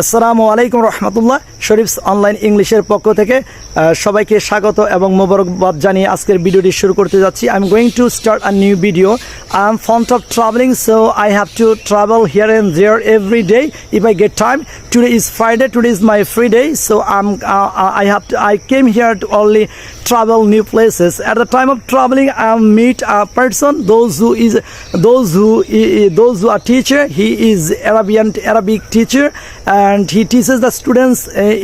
আসসালামু আলাইকুম রহমতুল্লাহ। শরীফস অনলাইন ইংলিশের পক্ষ থেকে সবাইকে স্বাগত এবং মোবারকবাদ জানিয়ে আজকের ভিডিওটি শুরু করতে যাচ্ছি। I am going to start a new video. I am fond of travelling, so I have to travel here and there every day if I get time. Today is Friday, today is my free day, so I came here to only travel new places. At the time of traveling, I meet a person, those who are teacher. He is Arabic teacher, and he teaches the students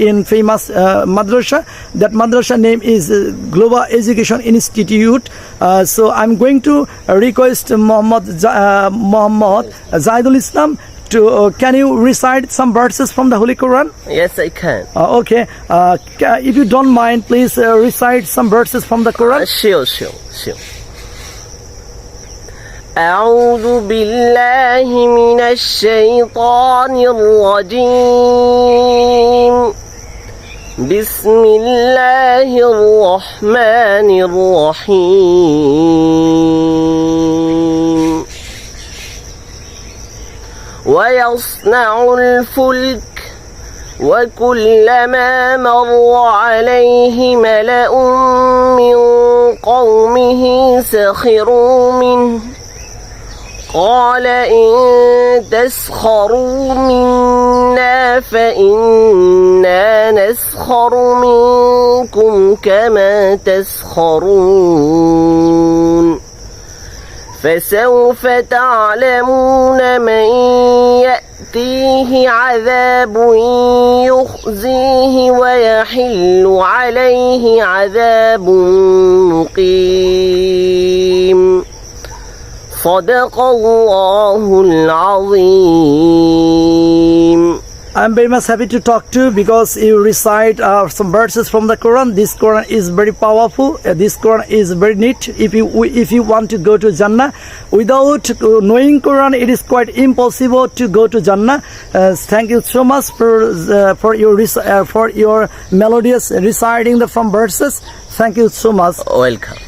in famous madrasa. That madrasa name is Global Education Institute. So I'm going to request Muhammad Zaidul Islam to can you recite some verses from the Holy Quran? Yes, I can. Okay. If you don't mind, please recite some verses from the Quran. Sure. أعوذ بالله من الشيطان الرجيم. بسم الله الرحمن الرحيم. ويصنع الفلك وكلما مر عليه ملأ من قومه سخروا منه قال إن تسخروا منا فإنا نسخر منكم كما تسخرون فسوف تعلمون من يأتيه عذاب يخزيه ويحل عليه عذاب مقيم. صدق الله العظيم. I'm very much happy to talk to you because you recite some verses from the Quran. This Quran is very powerful. This Quran is very neat. If you want to go to Jannah without knowing Quran, it is quite impossible to go to Jannah. Thank you so much for your melodious reciting the from verses. Thank you so much. Welcome.